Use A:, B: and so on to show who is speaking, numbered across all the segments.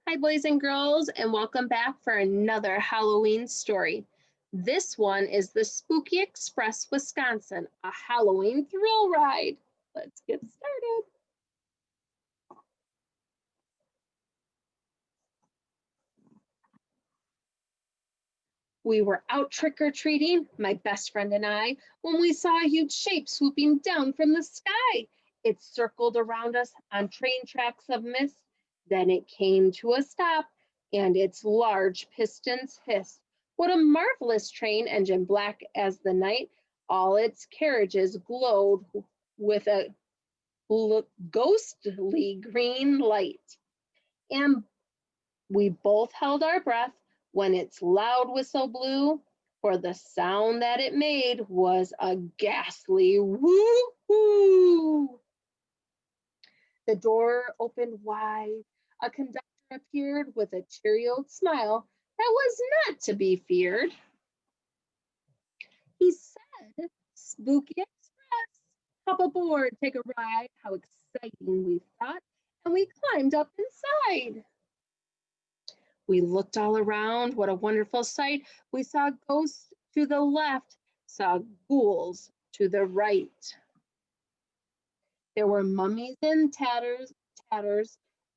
A: Hi, boys and girls, and welcome back for another Halloween story. This one is the Spooky Express Wisconsin, a Halloween thrill ride. Let's get started. We were out trick-or-treating, my best friend and I, when we saw a huge shape swooping down from the sky. It circled around us on train tracks of mist. Then it came to a stop, and its large pistons hissed. What a marvelous train engine, black as the night. All its carriages glowed with a ghostly green light. And we both held our breath when its loud whistle blew, for the sound that it made was a ghastly woo-hoo. The door opened wide. A conductor appeared with a cheery old smile that was not to be feared. He said, "Spooky Express, hop aboard, take a ride." How exciting, we thought, and we climbed up inside. We looked all around. What a wonderful sight. We saw ghosts to the left, saw ghouls to the right. There were mummies in tatters,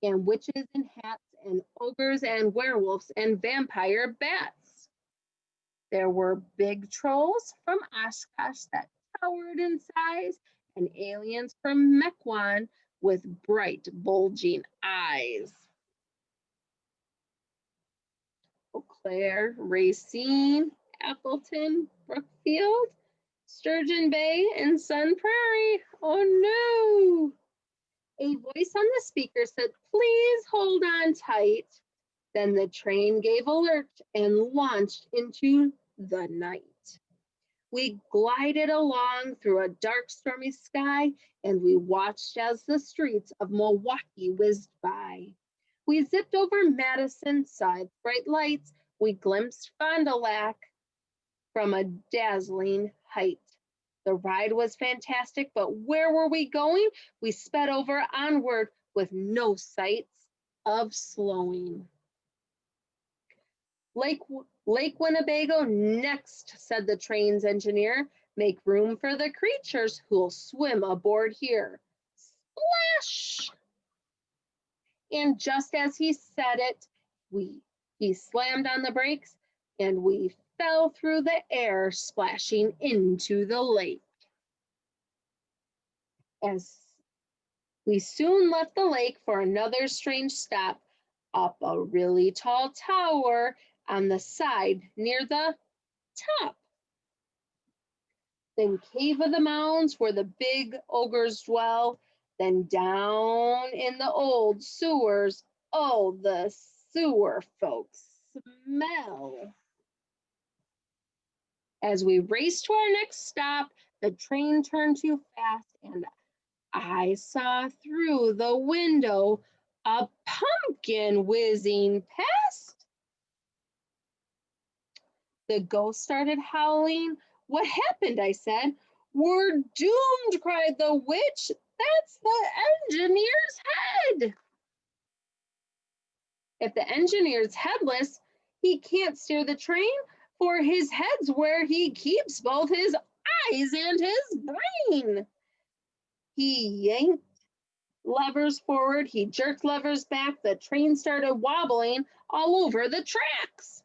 A: and witches in hats, and ogres and werewolves and vampire bats. There were big trolls from Oshkosh that towered in size, and aliens from Mequon with bright, bulging eyes. Eau Claire, Racine, Appleton, Brookfield, Sturgeon Bay, and Sun Prairie. Oh no! A voice on the speaker said, "Please hold on tight." Then the train gave a lurch and launched into the night. We glided along through a dark, stormy sky, and we watched as the streets of Milwaukee whizzed by. We zipped over Madison, saw its bright lights. We glimpsed Fond du Lac from a dazzling height. The ride was fantastic, but where were we going? We sped over onward with no sights of slowing. Lake Winnebago next, said the train's engineer. Make room for the creatures who'll swim aboard here. Splash! And just as he said it, he slammed on the brakes and we fell through the air, splashing into the lake. As we soon left the lake for another strange stop, up a really tall tower on the side near the top. Then Cave of the Mounds, where the big ogres dwell. Then down in the old sewers, oh, the sewer folks smell. As we raced to our next stop, the train turned too fast, and I saw through the window a pumpkin whizzing past. The ghost started howling. "What happened?" I said. "We're doomed," cried the witch. "That's the engineer's head." If the engineer's headless, he can't steer the train, for his head's where he keeps both his eyes and his brain. He yanked levers forward, he jerked levers back, the train started wobbling all over the tracks.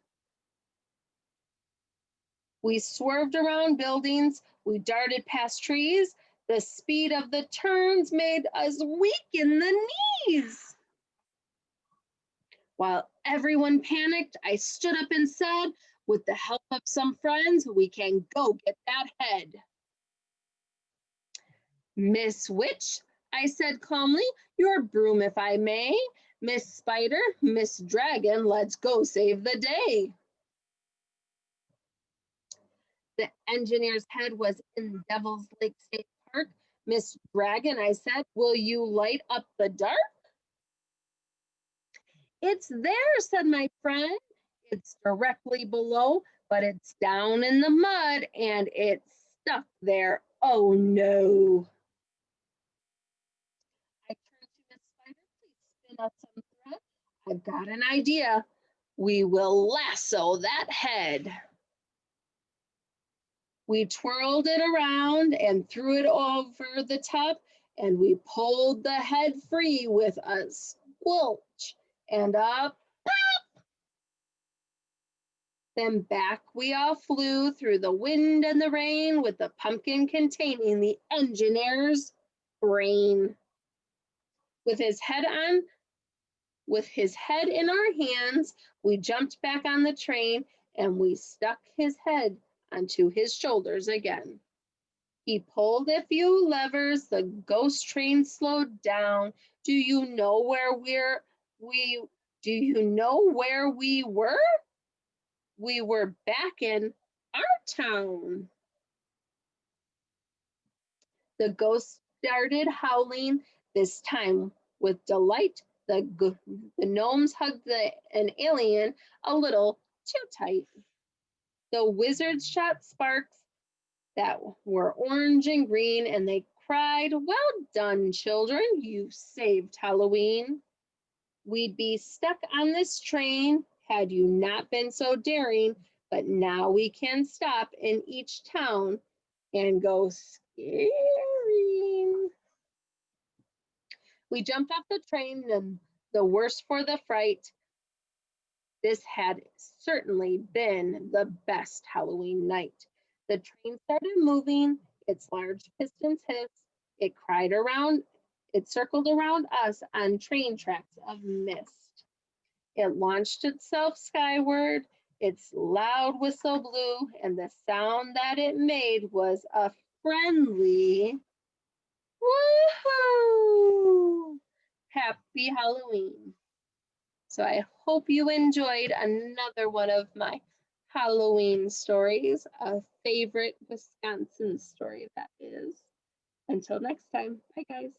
A: We swerved around buildings, we darted past trees. The speed of the turns made us weak in the knees. While everyone panicked, I stood up and said, "With the help of some friends, we can go get that head." "Miss Witch," I said calmly, "your broom if I may. Miss Spider, Miss Dragon, let's go save the day." The engineer's head was in Devil's Lake State Park. "Miss Dragon," I said, "will you light up the dark?" "It's there," said my friend. "It's directly below, but it's down in the mud and it's stuck there. Oh no." I turned to Miss Spider. "Please spin us some thread." I've got an idea. We will lasso that head. We twirled it around and threw it over the top, and we pulled the head free with a squelch and a pop. Then back we all flew through the wind and the rain with the pumpkin containing the engineer's brain. With his head in our hands, we jumped back on the train and we stuck his head onto his shoulders again. He pulled a few levers, the ghost train slowed down. Do you know where we were? We were back in our town. The ghost started howling, this time with delight. The gnomes hugged an alien a little too tight. The wizards shot sparks that were orange and green, and they cried, "Well done, children, you saved Halloween. We'd be stuck on this train had you not been so daring, but now we can stop in each town and go scaring." We jumped off the train, and the worse for the fright. This had certainly been the best Halloween night. The train started moving, its large pistons hissed, it circled around us on train tracks of mist. It launched itself skyward, its loud whistle blew, and the sound that it made was a friendly woohoo! Happy Halloween. So I hope you enjoyed another one of my Halloween stories, a favorite Wisconsin story that is. Until next time, bye guys.